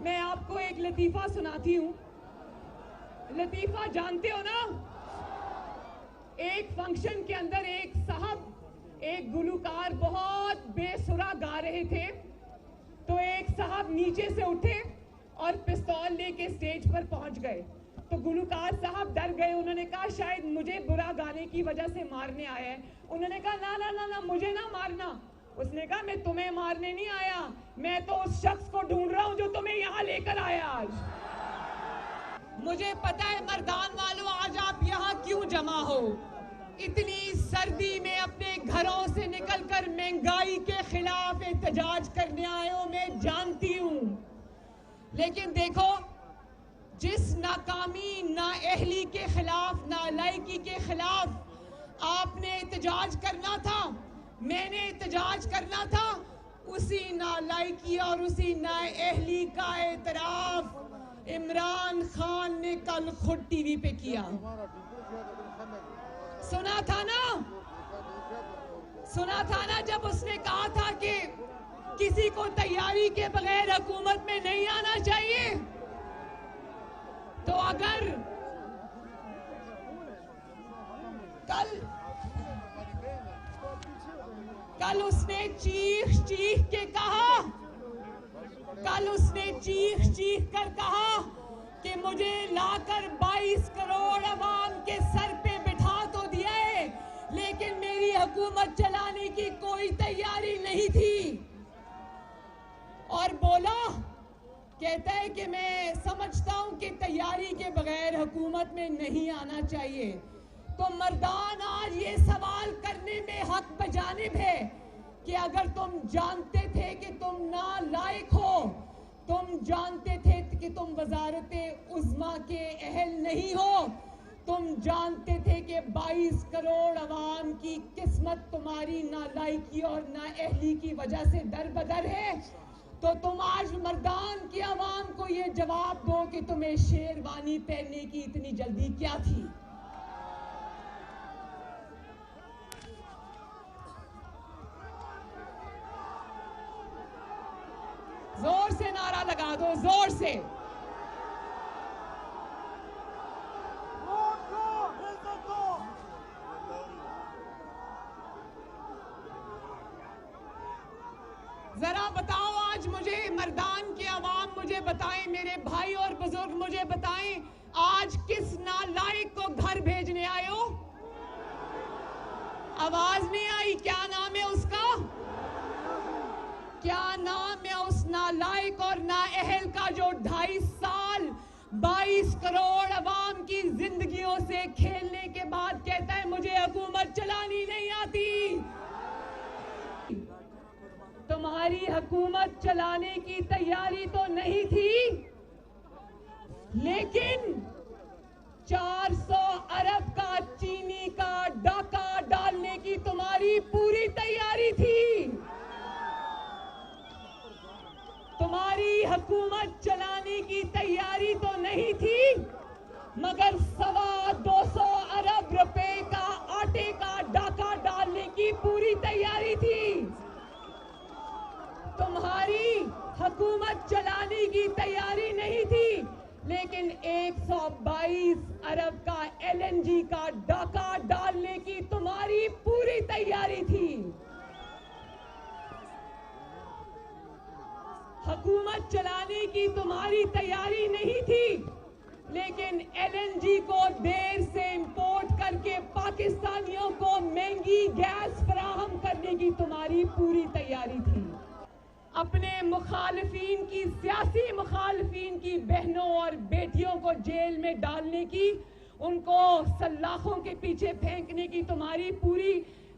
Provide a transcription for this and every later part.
मैं आपको एक लतीफ़ा सुनाती हूँ। लतीफ़ा जानते हो ना? एक फंक्शन के अंदर एक साहब, एक गुलूकार बहुत बेसुरा गा रहे थे, तो एक साहब नीचे से उठे और पिस्तौल लेके स्टेज पर पहुंच गए। तो गुलूकार साहब डर गए। उन्होंने कहा शायद मुझे बुरा गाने की वजह से मारने आया है। उन्होंने कहा ना ना ना ना, मुझे ना मारना। उसने कहा मैं तुम्हें मारने नहीं आया, मैं तो उस शख्स को ढूंढ रहा हूं जो तुम्हें यहाँ लेकर आया आज। मुझे पता है मर्दान वालों, आज आप यहाँ क्यों जमा हो। इतनी सर्दी में अपने घरों से निकलकर महंगाई के खिलाफ एहतजाज करने आए हो, मैं जानती हूं। लेकिन देखो, जिस नाकामी, नाअहली के खिलाफ, नालायकी के खिलाफ आपने एहतजाज करना था, मैंने एहतजाज करना था, उसी नालायकी और उसी नाअहली का एतराफ इमरान खान ने कल खुद टीवी पे किया। सुना था ना जब उसने कहा था कि किसी को तैयारी के बगैर हुकूमत में नहीं आना चाहिए। तो अगर कल उसने चीख चीख कर कहा कि मुझे लाकर 22 करोड़ अवाम के सर पे बिठा तो दिया है, लेकिन मेरी हुकूमत चलाने की कोई तैयारी नहीं थी। और बोला, कहता है कि मैं समझता हूं कि तैयारी के बगैर हुकूमत में नहीं आना चाहिए। तो मर्दान आज ये सवाल करने में हक बजानिब है कि अगर तुम जानते थे कि तुम नालायक हो, तुम जानते थे कि तुम वजारत उज़्मा के अहल नहीं हो, तुम जानते थे कि 22 करोड़ अवाम की किस्मत तुम्हारी नालायकी और नाअहली की वजह से दरबदर है, तो तुम आज मर्दान की आवाम को ये जवाब दो कि तुम्हें शेरवानी पहनने की इतनी जल्दी क्या थी। जोर से नारा लगा दो, जोर से। जरा बताओ आज मुझे, मर्दान के अवाम मुझे बताएं, मेरे भाई और बुजुर्ग मुझे बताएं, आज किस नालायक को घर भेजने आए हो? आवाज नहीं आई। क्या नाम है उसका? क्या नाम है उस नालायक और नाअहल का जो 2.5 साल 22 करोड़ अवाम की जिंदगियों से खेलने के बाद कहता है मुझे हुकूमत चलानी नहीं आती। तुम्हारी हुकूमत चलाने की तैयारी तो नहीं थी, लेकिन 400 अरब का चीनी का डाका डालने की तुम्हारी पूरी तैयारी थी। तुम्हारी हुकूमत चलाने की तैयारी तो नहीं थी, मगर 225 अरब रुपए का आटे का डाका डालने की पूरी तैयारी थी। तुम्हारी हुकूमत चलाने की तैयारी नहीं थी, लेकिन 122 अरब का LNG का डाका डालने की तुम्हारी पूरी तैयारी थी। हुकूमत चलाने की तुम्हारी तैयारी नहीं थी, लेकिन LNG को देर से इंपोर्ट करके पाकिस्तानियों को महंगी गैस फराहम करने की तुम्हारी पूरी तैयारी थी। अपने मुखालिफिन की, सियासी मुखालिफिन की बहनों और बेटियों को जेल में डालने की, उनको सल्लाखों के पीछे फेंकने की तुम्हारी पूरी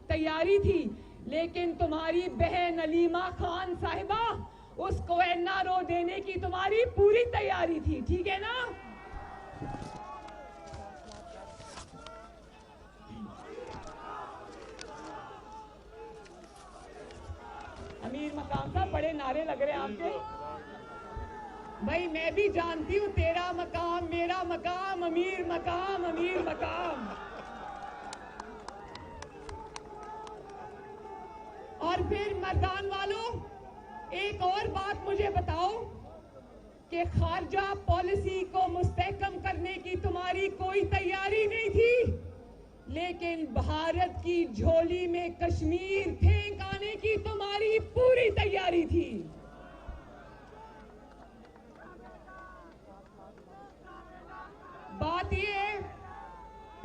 तैयारी थी, लेकिन तुम्हारी बहन अलीमा खान साहिबा, उसको NRO देने की तुम्हारी पूरी तैयारी थी। ठीक है ना? अमीर मकाम साहब, बड़े नारे लग रहे हैं आपके। भाई मैं भी जानती हूँ, तेरा मकाम मेरा मकाम, अमीर मकाम अमीर मकाम। और फिर मर्दान वालों, एक और बात मुझे बताओ, कि खारजा पॉलिसी को मुस्तहकम करने की तुम्हारी कोई तैयारी नहीं थी, लेकिन भारत की झोली में कश्मीर फेंक आने की तुम्हारी पूरी तैयारी थी।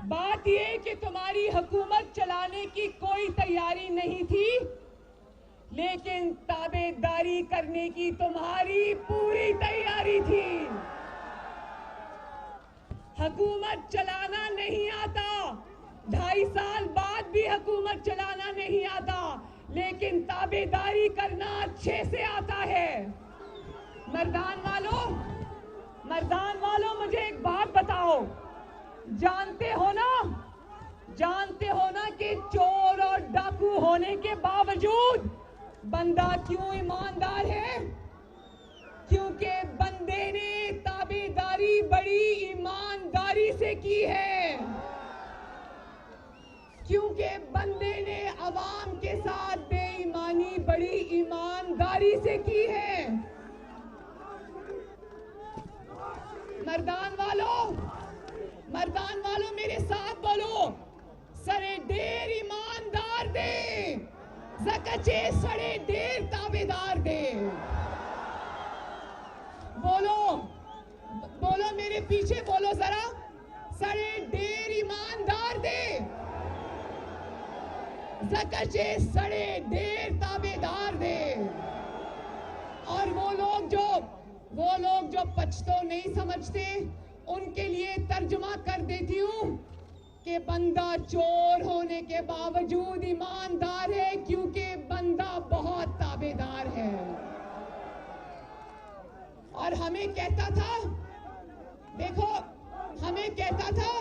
बात ये कि तुम्हारी हुकूमत चलाने की कोई तैयारी नहीं थी, लेकिन ताबेदारी करने की तुम्हारी पूरी तैयारी थी। हुकूमत चलाना नहीं आता, 2.5 साल बाद भी हुकूमत चलाना नहीं आता, लेकिन ताबेदारी करना अच्छे से आता है। मर्दान वालों मुझे एक बात बताओ, जानते हो ना कि चोर और डाकू होने के बावजूद बंदा क्यों ईमानदार है? क्योंकि बंदे ने ताबेदारी बड़ी ईमानदारी से की है, क्योंकि बंदे ने अवाम के साथ बेईमानी बड़ी ईमानदारी से की है। मर्दान वालों मेरे साथ बोलो, सरे ढेर ईमानदार दे, ज़कचे सड़े ढेर ताबेदार दे। बोलो मेरे पीछे बोलो जरा, सड़े ढेर ईमानदार दे, ज़कचे सड़े ढेर ताबेदार दे। और वो लोग जो पछतो नहीं समझते, उनके लिए तर्जुमा कर देती हूँ कि बंदा चोर होने के बावजूद ईमानदार है, क्योंकि बंदा बहुत ताबेदार है। और हमें कहता था, देखो हमें कहता था,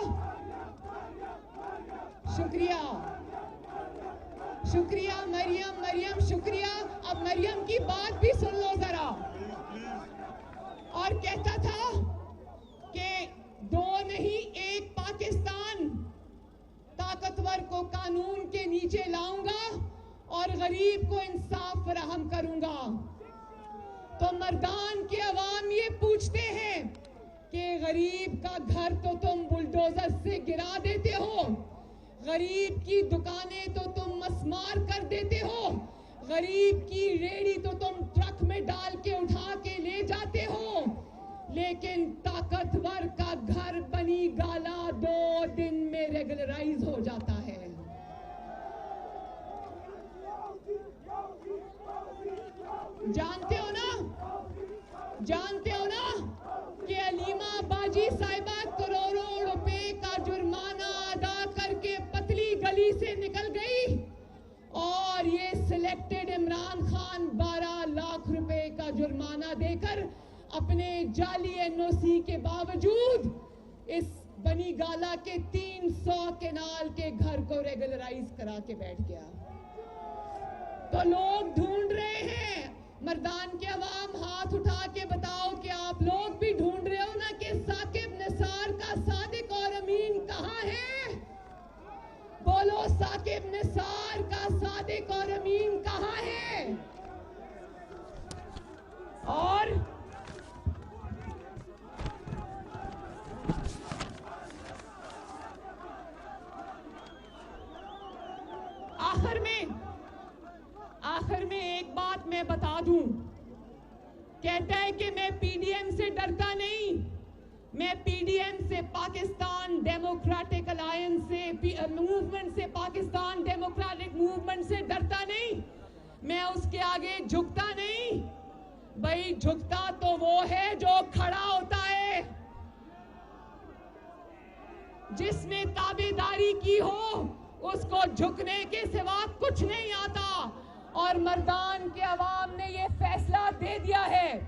शुक्रिया मरियम शुक्रिया। अब मरियम की बात भी सुन लो जरा। और कहता था कि 2 नहीं 1 पाकिस्तान, ताकतवर को कानून के नीचे लाऊंगा और गरीब को इंसाफ फराहम करूंगा। तो मर्दान के अवाम ये पूछते हैं कि गरीब का घर तो तुम बुलडोजर से गिरा देते हो, गरीब की दुकानें तो तुम मस्मार कर देते हो, गरीब की रेहड़ी तो तुम ट्रक में डाल के उठा के ले जाते हो, लेकिन ताकतवर का घर बनी गाला 2 दिन में रेगुलराइज हो जाता है। जानते हो ना कि अलीमा बाजी साहिबा करोड़ों रुपए का जुर्माना अदा करके पतली गली से निकल गई, और ये सिलेक्टेड इमरान खान 12 लाख रुपए का जुर्माना देकर अपने जाली एनओसी के बावजूद इस बनी गाला के 300 केनाल के घर को रेगुलराइज करा के बैठ गया। तो लोग ढूंढ रहे हैं, मर्दान के अवाम हाथ उठा के बताओ कि आप लोग भी ढूंढ रहे हो ना कि साकिब निसार का सादिक और अमीन कहां है? बोलो, साकिब निसार का सादिक और अमीन कहां है? और आखिर में एक बात मैं बता दूं, कहता है कि मैं पीडीएम से डरता नहीं, मैं पीडीएम से, पाकिस्तान डेमोक्रेटिक अलायंस से, मूवमेंट से, पाकिस्तान डेमोक्रेटिक मूवमेंट से डरता नहीं, मैं उसके आगे झुकता नहीं। भाई झुकता तो वो है जो खड़ा होता है, जिसने ताबेदारी की हो उसको झुकने के सिवा कुछ नहीं आता। और मर्दान के अवाम ने ये फैसला दे दिया है,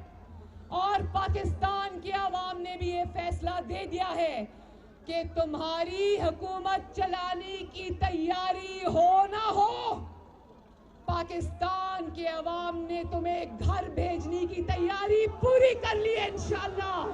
और पाकिस्तान के अवाम ने भी ये फैसला दे दिया है कि तुम्हारी हुकूमत चलाने की तैयारी हो ना हो, पाकिस्तान के अवाम ने तुम्हें घर भेजने की तैयारी पूरी कर ली है इंशाअल्लाह।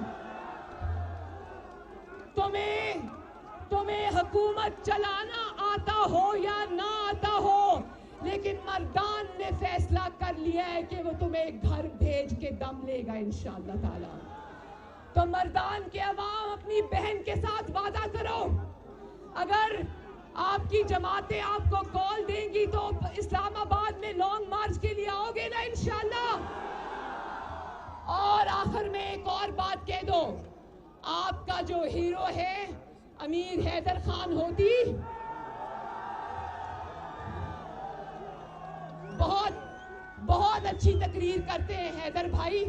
तुम्हें हुकूमत चलाना आता हो या ना आता हो, लेकिन मर्दान ने फैसला कर लिया है कि वो तुम्हें घर भेज के दम लेगा इंशाअल्लाह ताला। तो मर्दान के अवाम अपनी बहन के साथ वादा करो, अगर आपकी जमातें आपको कॉल देंगी तो इस्लामाबाद में लॉन्ग मार्च के लिए आओगे ना इंशाअल्लाह। और आखिर में एक और बात कह दो, आपका जो हीरो है अमीर हैदर खान होती, बहुत अच्छी तकरीर करते हैं हैदर भाई।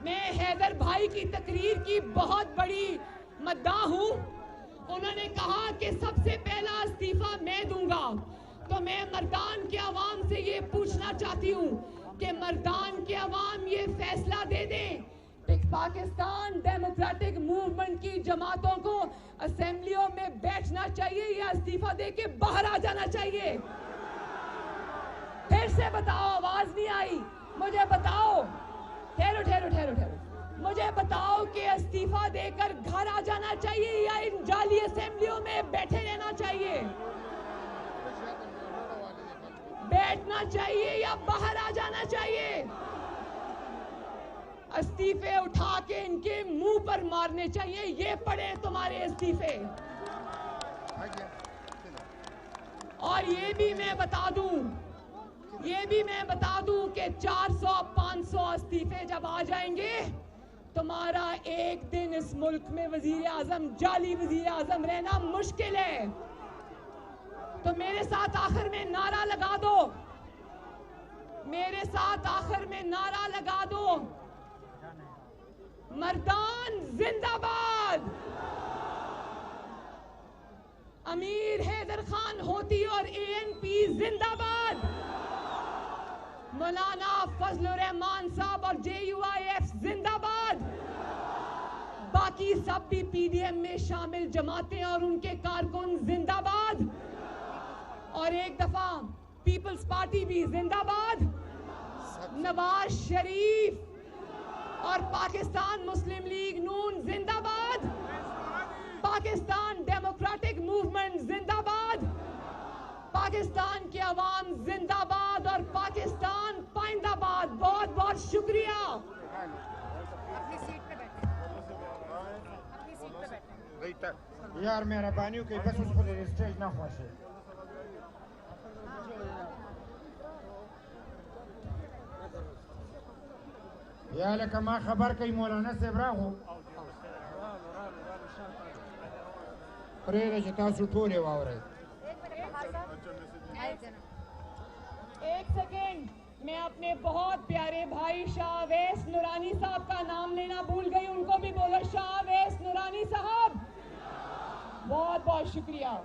मैं हैदर भाई की तकरीर की बहुत बड़ी मद्दाह हूं। उन्होंने कहा कि सबसे पहला इस्तीफा मैं दूंगा, तो मैं मर्दान के अवाम से ये पूछना चाहती हूँ कि मर्दान के अवाम ये फैसला दे दें कि पाकिस्तान डेमोक्रेटिक मूवमेंट की जमातों को असेंबलियों में बैठना चाहिए या इस्तीफा दे के बाहर आ जाना चाहिए। फिर से बताओ, आवाज नहीं आई, मुझे बताओ। ठहरो ठहरो ठहरो ठहरो, मुझे बताओ कि इस्तीफा देकर घर आ जाना चाहिए या इन जाली असेंबलियों में बैठे रहना चाहिए? बैठना चाहिए या बाहर आ जाना चाहिए? इस्तीफे उठा के इनके मुंह पर मारने चाहिए। ये पड़े तुम्हारे इस्तीफे। और ये भी मैं बता दूं कि 400-500 इस्तीफे जब आ जाएंगे, तुम्हारा एक दिन इस मुल्क में वजीर आजम, जाली वजीर आजम रहना मुश्किल है। तो मेरे साथ आखिर में नारा लगा दो, मेरे साथ आखिर में नारा लगा दो, मर्दान जिंदाबाद, अमीर हैदर खान होती और एएनपी जिंदाबाद, मौलाना फजलुर रहमान साहब और JUIF जिंदाबाद, बाकी सब भी PDM में शामिल जमातें और उनके कारकुन जिंदाबाद, और एक दफा पीपल्स पार्टी भी जिंदाबाद, नवाज शरीफ और पाकिस्तान मुस्लिम लीग नून जिंदाबाद, पाकिस्तान डेमोक्रेटिक मूवमेंट जिंदाबाद, पाकिस्तान के अवाम जिंदाबाद और पाकिस्तान पाइंदाबाद। बहुत बहुत शुक्रिया। अपनी सीट पे बैठे, अपनी सीट पे बैठे। यार मेहरबानी की बस उस पर स्टेज ना फंसे। या लकमा खबर कई मौलाना से ब्राहो प्रेरे जता सुठोरे वावरे। एक सेकेंड, मैं अपने बहुत प्यारे भाई शाह अवैस नूरानी साहब का नाम लेना भूल गई, उनको भी बोलो शाह अवैस नूरानी साहब। बहुत बहुत शुक्रिया।